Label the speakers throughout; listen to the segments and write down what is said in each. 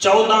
Speaker 1: 14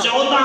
Speaker 1: 14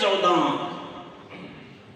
Speaker 1: 14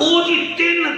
Speaker 1: ਉਹ ਜੀ 3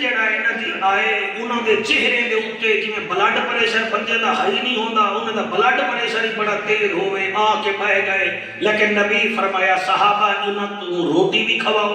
Speaker 1: ਜਿਹੜਾ ਇਹਨਾਂ ਜੀ ਆਏ, ਉਹਨਾਂ ਦੇ ਚਿਹਰੇ ਦੇ ਉੱਤੇ ਜਿਵੇਂ ਬਲੱਡ ਪ੍ਰੈਸ਼ਰ ਬੰਦੇ ਦਾ ਹਾਈ ਨਹੀਂ ਹੁੰਦਾ, ਉਹਨਾਂ ਦਾ ਬਲੱਡ ਪ੍ਰੈਸ਼ਰ ਹੀ ਬੜਾ ਤੇਜ਼ ਹੋਵੇ, ਆ ਕੇ ਬਹਿ ਗਏ। ਲੇਕਿਨ ਨਬੀ ਫਰਮਾਇਆ ਸਹਾਬਾ ਇਹਨਾਂ ਨੂੰ ਰੋਟੀ ਵੀ ਖਵਾਓ,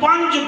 Speaker 1: 5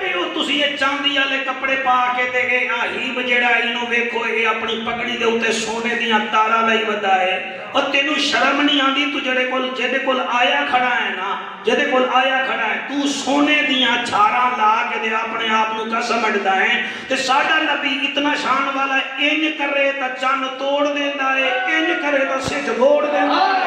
Speaker 1: ਪਏ ਹੋ? ਤੁਸੀਂ ਇਹ ਚਾਂਦੀ ਵਾਲੇ ਕੱਪੜੇ ਪਾ ਕੇ ਤੇ ਇਹ ਆਹੀਬ ਜਿਹੜਾ ਇਹਨੂੰ ਵੇਖੋ, ਇਹ ਆਪਣੀ ਪਗੜੀ ਦੇ ਉੱਤੇ ਸੋਨੇ ਦੀਆਂ ਤਾਰਾਂ ਲਈ ਵੱਧਾ ਹੈ। ਔਰ ਤੈਨੂੰ ਸ਼ਰਮ ਨਹੀਂ ਆਉਂਦੀ? ਤੂੰ ਜਿਹਦੇ ਕੋਲ ਆਇਆ ਖੜਾ ਹੈ ਨਾ, ਜਿਹਦੇ ਕੋਲ ਆਇਆ ਖੜਾ ਹੈ, ਤੂੰ ਸੋਨੇ ਦੀਆਂ ਝਾੜਾਂ ਲਾ ਕੇ ਦੇ ਆਪਣੇ ਆਪ ਨੂੰ ਕਾ ਸਮਝਦਾ ਹੈ? ਤੇ ਸਾਡਾ ਨਬੀ ਇਤਨਾ ਸ਼ਾਨ ਵਾਲਾ ਹੈ, ਇੰਜ ਕਰੇ ਤਾਂ ਚੰਨ ਤੋੜ ਦਿੰਦਾ ਹੈ, ਇੰਜ ਕਰੇ ਤਾਂ ਸਿੱਧ ਮੋੜ ਦਿੰਦਾ ਹੈ।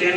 Speaker 1: 3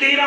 Speaker 1: 13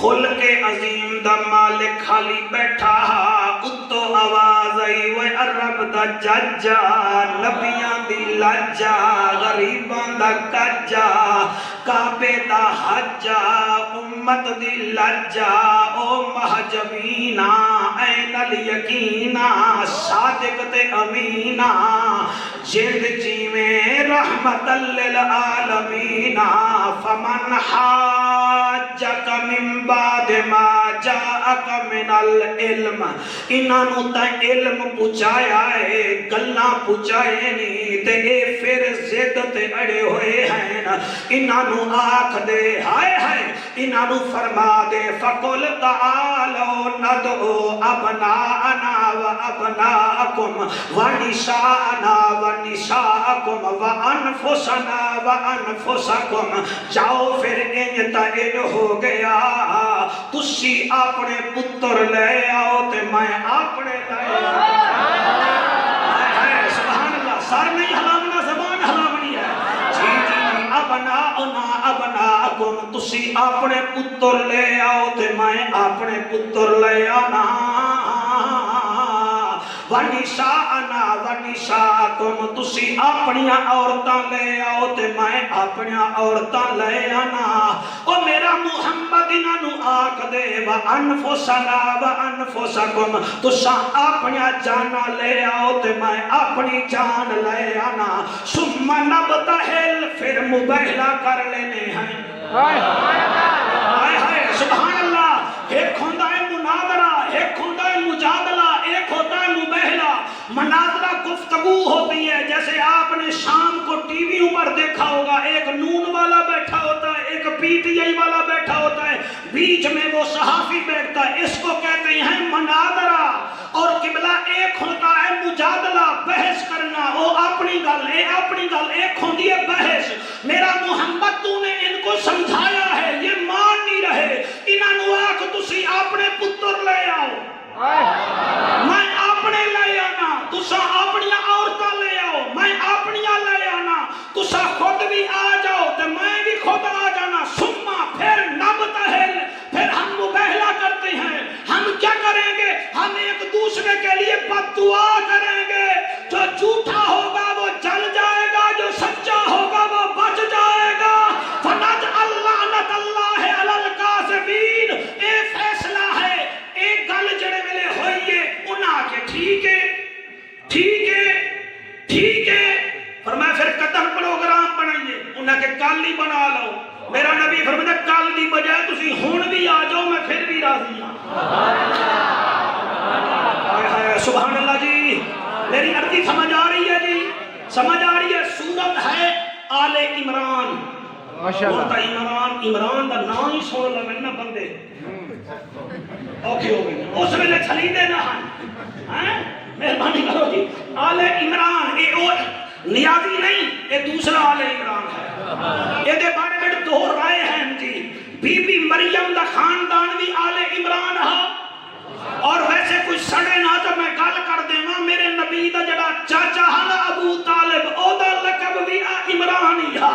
Speaker 1: خلق عظیم دا مالک خالی بیٹھا اتو آواز آئی وہ عرب دا ججا نبیاں دی لجا غریباں دا کجا کعبے دا حجا امت دی لجا او محجبینا این الیقینا صادق تے امینا جند جی میں رحمت للعالمین فمن حاجک من بعد ما جاءک من العلم انہوں تا علم پچایا ہے گلنا پچائے نہیں تے اے پھر زد تے اڑے ہوئے ہیں انہوں آکھ دے ہائے ہائے انہوں فرما دے فقل تعالو ندعو ابناءنا و ابناءکم و نساءنا و نساءکم و انفسنا و انفسکم جاؤ پھر انتا ان ہو گیا تسی اپنے پتر لے آؤ تے میں اپنے لے سبحان اللہ سر نہیں ہلاونا زبان ہلاونی ہے جی جی ابناءنا ابناءکم تسی اپنے پتر لے آؤ تے میں اپنے پتر لے آنا ونساءنا ونساءکم تسی اپنی عورتاں لے آؤ تے میں اپنی عورتاں لے آنا او میرا محمد انہوں آکھ دے وانفسنا وانفسکم تساں اپنی جانا لے آؤ تے میں اپنی جان لے آنا ثم نبتہل پھر مبہلا کر لینے ہیں ہائے ہائے سبحان اللہ ایک ہوندہ ہے مناظرہ ایک ہوندہ ہے مجادلہ ایک ہوتا ہے مبہلا مناظرہ گفتگو ہوتی ہے جیسے آپ نے شام کو ٹی ویوں پر دیکھا ہوگا ایک نون والا بیٹھا ہوتا ہے ایک پی ٹی آئی والا بیٹھا ہوتا ہے بیچ میں وہ صحافی بیٹھتا ہے اس کو کہتے ہیں مناظرہ اور قبلہ ایک ہوتا ہے مجادلہ بحث کرنا وہ اپنی گل ایک ہوندی ہے بحث میرا محمد تو نے ان کو سمجھایا ہے یہ مان نہیں رہے انہوں آکھ تسی اپنے پتر لے آؤ میں اپنے لے آنا تسا اپنی عورتاں لے آؤ میں اپنی لے آنا تسا خود بھی آ جاؤ تو میں بھی خود آ جانا سما پھر نبتہل پھر ہم مبہلا کرتے ہیں ہم کیا کریں گے ہم ایک دوسرے کے لیے بد دعا کریں گے جو جھوٹا ہوگا وہ جل جائے گا جو سچا ہوگا وہ بچ جائے گا فنجعل لعنت اللہ علی الکاذبین اے فیصلہ ہے ایک گل جڑے ویلے ہوئیے انہاں کے ٹھیک ہے ٹھیک ہے ٹھیک ہے فرمایا پھر قتل پروگرام بنائیے انہاں کے کل ہی بنا لو میرا نبی فرمایا کل دی بجائے تسی ہن بھی آ جاؤ میں پھر بھی راضی ہوں سبحان اللہ جی میری عرضی سمجھ آ رہی ہے جی سمجھ آ رہی ہے سورت ہے آل عمران ماشاءاللہ عمران دا نام ہی سن لے نا بندے اوکے ہو گئی اس ویلے چھلی دے نہ ہیں مہربانی کرو جی آل عمران اے او نیازی نہیں اے دوسرا آل عمران ہے اے دے بارے میں دو رائے ہیں جی بی بی مریم دا خاندان بھی آل عمران ہے اور ویسے کچھ سڑے نہ تو میں گل کر دیواں میرے نبی دا جڑا چاچا ہے نا ابو طالب او دا لقب بھی عمران ہی ہے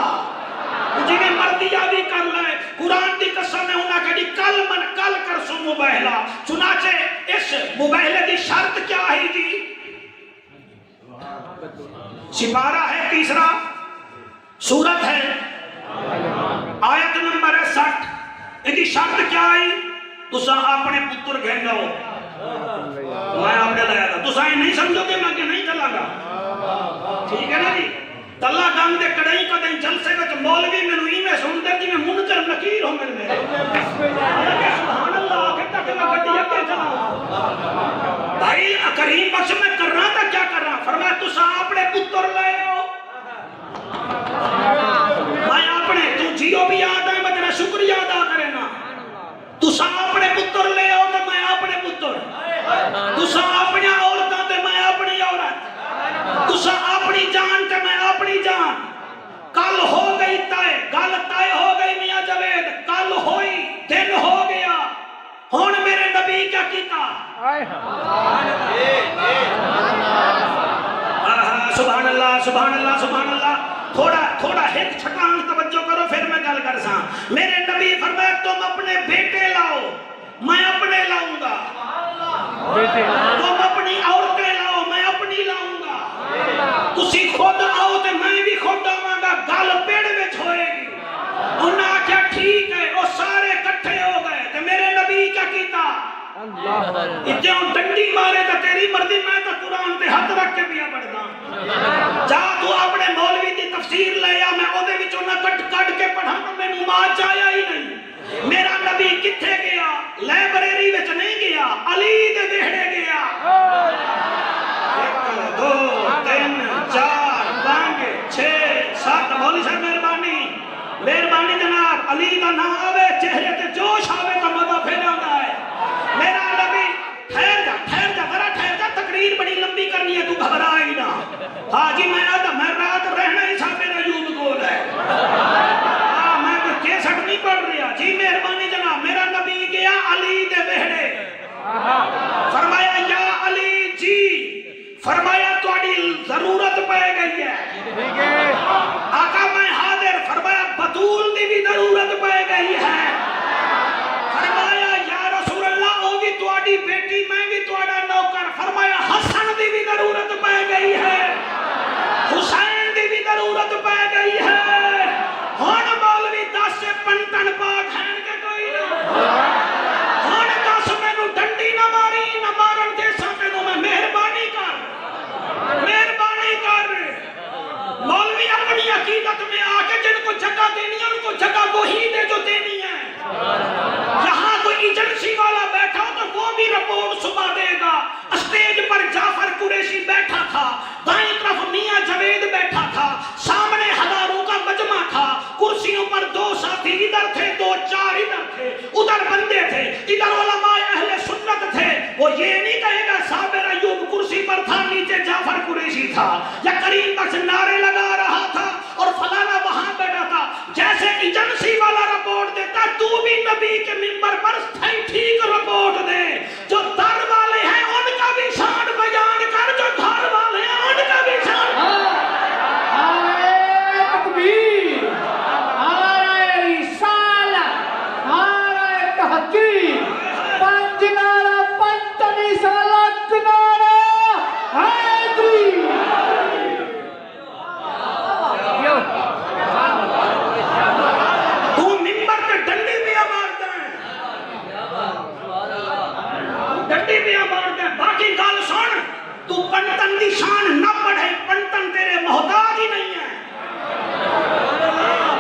Speaker 1: جنہیں مردیا بھی کر لائے قرآن دی قسم ہے انہاں کہ کل من کل کر سو مبہلا چنانچہ اس مبہلے دی شرط کیا ہے جی سپارہ ہے تیسرا سورت ہے آیت نمبر 60 یہ شرط کیا ہے تسا اپنے پتر گھنڈا ہو میں آپ نے لایا تھا تسا یہ نہیں سمجھو کہ میں کہ نہیں چلا گا ٹھیک ہے نا جی تلا گنگ دے کڑائی کدیں جلسے وچ مولوی مینوں ایویں سندا جی میں منکر نکیر ہو میرے سبحان اللہ کہتا کہ میں گڈی اگے چلاواں بھائی کریم بخش میں کر رہا تھا کیا کر رہا فرمایا تسا اپنے پتر لے آؤ میں اپنے تو جیو بھی یاد ہے میں تیرا شکریہ ادا کرے نا تسا اپنے پتر لے آؤ تو میں اپنے پتر تسا اپنی عورتاں تے میں اپنی عورت تسا اپنی جان تے میں اپنی جان کل ہو گئی طے گل طے ہو گئی میاں جوید کل ہوئی دن ہو گیا ہن میرے نبی کیا کیتا سبحان اللہ سبحان اللہ سبحان اللہ تھوڑا ایک چھٹان توجہ کرو پھر میں گل کر سا. میرے نبی فرمایا تم اپنے بیٹے لاؤ میں اپنے لاؤں گا,
Speaker 2: بیٹے
Speaker 1: تم اپنی عورتیں لاؤ میں اپنی لاؤں گا, تسی خود آؤ تے میں بھی خود آواں گا, گل پیڑ وچ ہوئے گی. انہاں آخیا ٹھیک ہے, وہ سارے کٹھے ہو گئے تے میرے نبی کیا کیتا,
Speaker 2: اللہ
Speaker 1: اتنے ڈنڈی مارے تے تیری مرضی, میں تو قرآن تے ہاتھ رکھ کے پیا پڑھدا. جا تو اپنے مولوی دی تفسیر لے آ, میں او دے وچوں نہ کٹ کے پڑھا تو مینوں ماں چایا ہی نہیں. میرا نبی کتھے گیا, لائبریری وچ نہیں گیا, علی دے ویڑے گیا. 1 2 3 4 5 6 7 مولوی صاحب مہربانی جناب, علی دا نام آوے چہرے تے جوش آوے تو مزہ پھر آندا ہے. میرا نبی ٹھہر جا ذرا ٹھہر جا, تقریر بڑی لمبی کرنی ہے, تو گھبرا ہی نہ. ہاں جی میں رات رہنا ہی صابر ایوب کول ہے, میں کوئی کیسٹ نہیں پڑھ رہا جی. مہربانی جناب, میرا نبی گیا علی دے ویڑے, فرمایا یا علی جی, فرمایا تہاڈی ضرورت پے گئی ہے.
Speaker 2: ٹھیک ہے
Speaker 1: آقا میں حاضر, فرمایا بطول دی بھی ضرورت پے گئی ہے. فرمایا یا رسول اللہ وہ بھی تہاڈی بیٹی میں بھی تہاڈا نوکر. فرمایا حسن دی بھی ضرورت پے گئی ہے, حسین دی بھی ضرورت پے گئی ہے. ہن مولوی 10 پنٹن پاک ہیں کہ کوئی نہ, ہن 10 مینوں ڈنڈی نہ ماری نہ مارن دے سا تینوں میں مہربانی کر. مولوی اپنی عقیدت میں آ کے جن کو جگہ دینی ہے ان کو جگہ وہی دے جو دینی ہے. یہاں کوئی ایجنسی والا بیٹھا تو وہ بھی رپورٹ صبح دے گا. اسٹیج پر جعفر قریشی بیٹھا تھا, دائیں طرف میاں جوید بیٹھا تھا, سامنے ہزاروں کا مجمع تھا, کرسیوں پر 2 ساتھی ادھر تھے 2 4 ادھر تھے, ادھر بندے تھے, ادھر علماء اہل سنت تھے. وہ یہ نہیں کہے گا صابر ایوب کرسی پر تھا نیچے جعفر قریشی تھا, یا کریم بخش نعرے لگا رہا تھا اور فلانا وہاں بیٹھا تھا. جیسے ایجنسی والا رپورٹ دیتا تو بھی نبی کے منبر پر ٹھیک رپورٹ دے. جو در والے ہیں ان کا بھی شان بیان کر, جو گھر والے ہیں ان کا بھی شان.
Speaker 3: نعرہ تکبیر, نعرہ رسالت, نعرہ تحقیق, 5 نعرہ پنجتن رسالت, نعرہ حیدری.
Speaker 1: تو منبر پہ ڈنڈی پیا مارتا ہے, ڈنڈی پیا مارتا ہے. باقی گل سن, تو پنٹن دی شان نہ پڑھے, پنٹن تیرے محتاج ہی نہیں ہے,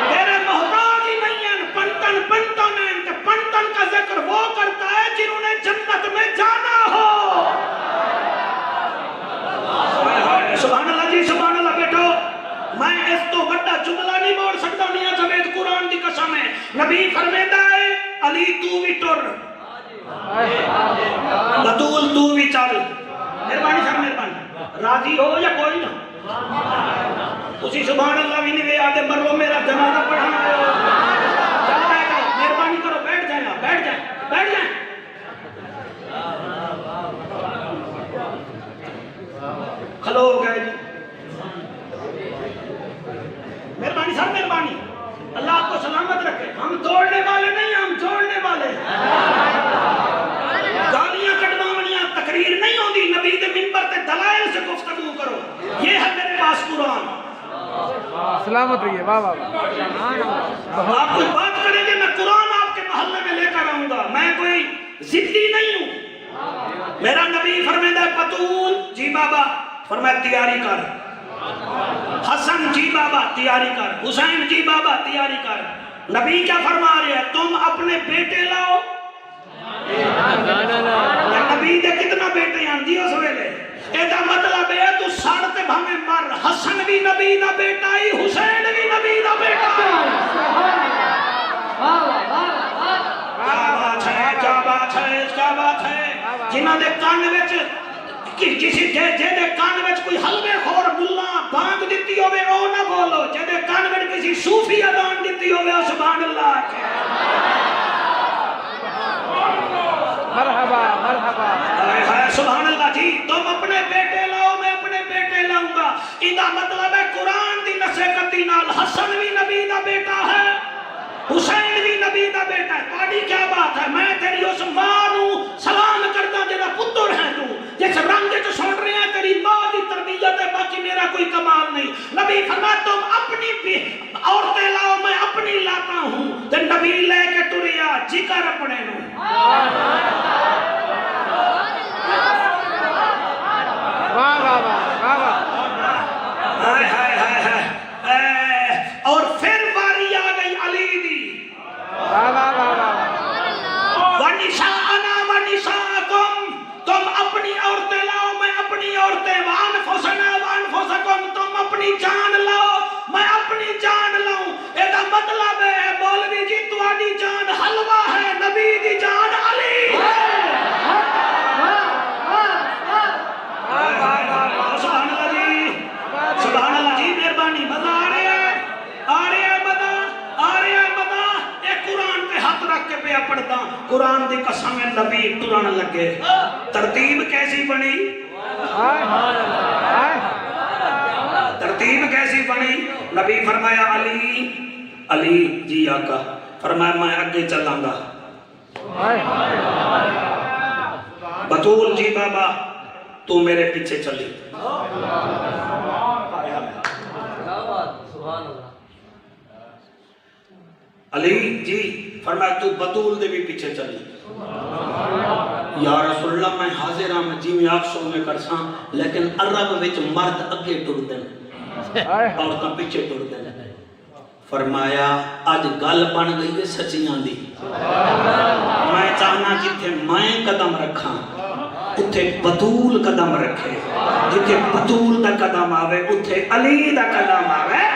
Speaker 1: تیرے محتاج ہی نہیں ہے. پنٹن ہے, پنٹن کا ذکر وہ کرتا ہے جنہوں نے جنت میں جانا ہو. سبحان اللہ جی, سبحان اللہ. بیٹھو, میں اس تو بڑا جملہ نہیں بول سکتا, میاں جوید قرآن دی قسم ہے. نبی فرمیدا ہے علی تو بھی ٹر, بطول تو بھی چل. مہربانی صاحب مہربانی, راضی ہو یا کوئی نہ, اسی سبحان اللہ بھی نہیں گئے آدھے مرو میرا جنازہ پڑھانا ہے. چل بیٹھ جاؤ, مہربانی کرو, بیٹھ جائیں, بیٹھ جائیں, بیٹھ جائیں. کھلو ہو گئے جی. مہربانی صاحب مہربانی, اللہ آپ کو سلامت رکھے. ہم توڑنے والے نہیں, ہم جوڑنے والے ہیں. گالیاں کٹوانیاں تقریر نہیں ہوتی, نبی کے منبر تے دلائل سے گفتگو کرو. یہ ہے میرے پاس قرآن.
Speaker 2: سلامت رہیے. واہ واہ,
Speaker 1: آپ کوئی بات کریں گے, میں قرآن آپ کے محلے میں لے کر آؤں گا. میں کوئی ضدی نہیں ہوں. میرا نبی فرماتا ہے بطول جی بابا, فرمایا تیاری کر. حسن جی بابا تیاری کر, حسین جی بابا تیاری کر. نبی کیا فرما رہے ہیں, تم اپنے بیٹے لاؤ. نبی دے کتنا بیٹے ہیں جی اس ویلے, ایدہ مطلب ہے تو ساڑتے بھامے مر. حسن بھی نبی دا بیٹا ہی, حسین بھی نبی دا بیٹا ہی. کیا بات ہے, کیا بات ہے, کیا بات ہے. جنہاں دے کان وچ کسی جے دے کان وچ کوئی حلوے خور ملا بانگ دیتی ہوئے او نہ بولو, جے دے کان وچ کسی صوفی اذان دیتی ہوئے سبحان اللہ.
Speaker 2: مرحبا مرحبا.
Speaker 1: سبحان اللہ جی. تم اپنے بیٹے لاؤ, میں اپنے بیٹے لاؤں گا. ان کا مطلب ہے قرآن دی نصرت فقتی نال حسن بھی نبی دا بیٹا ہے حسین بھی نبی دا بیٹا ہے پاڑی کیا بات ہے میں تیری اس ماں نو سلام کردا جڑا پتر ہے تو جس رنگ وچ سن رہے ہیں تیری ماں دی تربیت ہے باقی میرا کوئی کمال نہیں نبی فرمایا تم اپنی عورتیں لاؤ میں اپنی لاتا ہوں تے نبی لے کے ٹریا جگر اپنے نو
Speaker 2: واہ واہ واہ واہ
Speaker 1: ہائے ہائے ہائے ہائے اور پھر باری آ گئی علی دی
Speaker 2: واہ واہ واہ
Speaker 1: وَنِسَاءَنَا وَنِسَاءَكُمْ تم اپنی عورتیں لاؤ میں اپنی عورتیں وَأَنفُسَنَا وَأَنفُسَكُمْ تم اپنی جان لاؤ میں اپنی جان لاؤں ایدہ مطلب ہے مولوی جی تواڈی جان حلوہ ہے نبی دی جان علی ہے سبحان اللہ جی سبحان اللہ جی مہربانی مزہ آ رہا ہے مزہ ایک قرآن پہ ہاتھ رکھ کے پہ پڑھتا قرآن دی قسم نبی ٹرن لگے ترتیب کیسی بنی ترتیب کیسی بنی نبی فرمایا علی جی آقا فرمایا میں آگے چلاں گا بطول جی بابا تو میرے پیچھے چلی علی جی فرمایا تو بطول دے بھی پیچھے چلی یا رسول اللہ میں حاضر ہاں میں جی میں آپ سو میں کرساں لیکن عرب وچ مرد اگے ٹر دیں عورتاں پیچھے ٹر دیں فرمایا آج گل بن گئی ہے سچیاں دی میں چاہنا جتھے میں قدم رکھاں اتھے بطول قدم رکھے جتھے بطول دا قدم آوے اتھے علی دا قدم آوے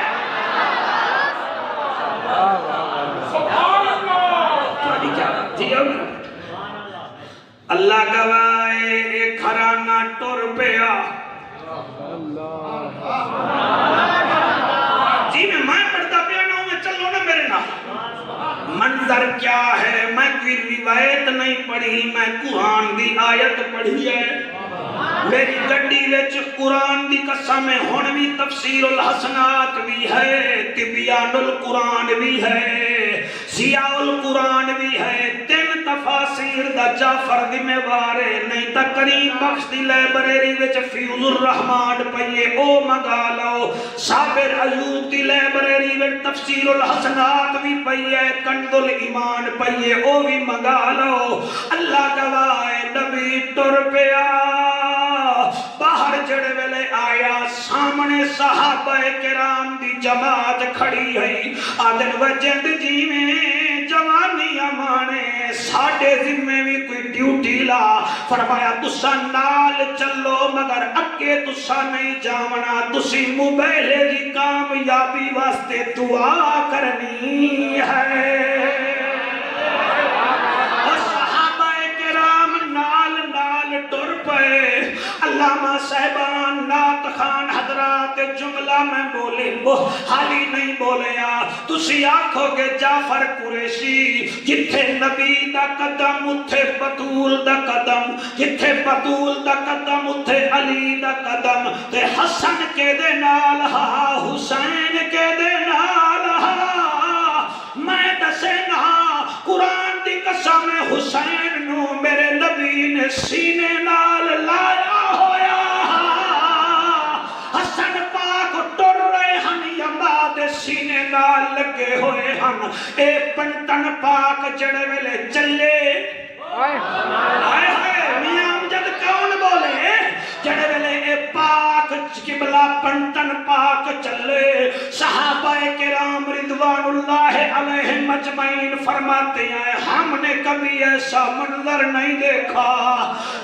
Speaker 1: اللہ گوائے ایک گھرانہ ٹر پیا جی میں پڑھتا پیا نہ ہوں چلو نا میرے نام منظر کیا ہے میں کوئی روایت نہیں پڑھی میں قرآن دی آیت پڑھی ہے میری گڈی وچ قرآن دی قسم ہن بھی تفسیر الحسنات بھی ہے تبیان القرآن بھی ہے ضیاء القرآن بھی ہے تین تفاسیر دا جعفر ذمہ وارے نہیں تا کریم بخش دی لائبریری وچ فیوز الرحمان پئیے او منگا لو صابر ایوب دی لائبریری وچ تفسیر الحسنات بھی پئیے کنز الایمان پئیے او بھی منگا لو اللہ گواہ نبی ٹر پیا باہر جڑے ویلے آیا سامنے صحابہ کرام دی جماعت کھڑی ہے آدن وجند جی میں جوانی امانے ساڑھے ذمے بھی کوئی ڈیوٹی لا فرمایا تسا نال چلو مگر اکے تسا نہیں جامنا تسی موبائلے دی کامیابی واسطے دعا کرنی ہے علامہ صاحبان نات خان حضرات جملہ میں بولے حالی نہیں بولیا تسی آنکھو گے جعفر قریشی جتھے نبی دا قدم اتھے بطول دا قدم جتھے بطول دا قدم اتھے علی دا قدم تے حسن کے دے نال ہا حسین کے دے نال ہا میں دسے نا قرآن دی قسم حسین نو میرے نبی نے سینے نال لایا ہویا حسن پاک ٹر رہے ہن یما دے سینے نال لگے ہوئے ہن اے پنٹن پاک جڑے ویلے چلے آئے ہائے میاں امجد کون بولے جڑے ویلے اے پاک قبلہ پنٹن پاک چلے صحابہ کرام رضوان اللہ علیہ مجمعین فرماتے ہیں ہم نے کبھی ایسا منظر نہیں دیکھا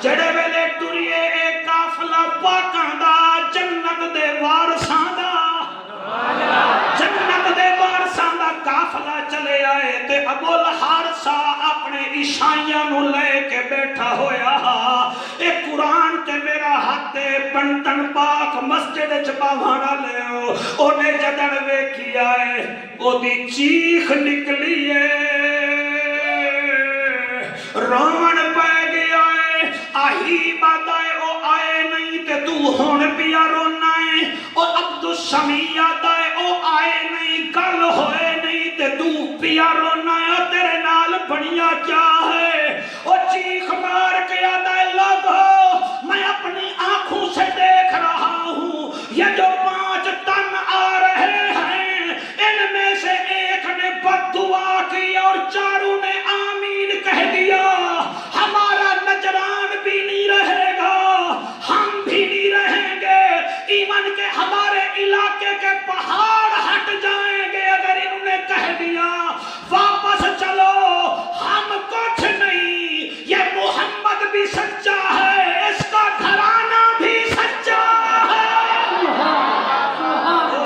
Speaker 1: جڑے ویلے ٹریے اے قافلہ پاکاں دا جنت دے وارثاں دا جنت دے وارثاں دا قافلہ چلے آئے تے ابو الحارثہ اپنے عیسائیاں نو لے کے بیٹھا ہویا اے قرآن تے میرا ہاتھ پنٹن پاک مسجد چپاوانا لے اونے جدن ویکھی آئے او دی چیخ نکلی رومن پہ گیا ہے آہی بادائے او آئے نہیں تے تو ہون پیا رونا ہے او عبد السمیع آدائے او آئے نہیں کل ہوئے نہیں تے تو پیا رونا ہے تیرے نال بڑھیا کیا ہے او چیخ مار کے آدھا لوگو میں اپنی آنکھوں سے دیکھ رہا ہوں یہ جو 5 تن آ رہے ہیں ان میں سے ایک نے بد دعا کی اور چاروں نے آمین کہہ دیا ہمارا نجران بھی نہیں رہے گا ہم بھی نہیں رہیں گے ایمن کے ہمارے علاقے کے پہاڑ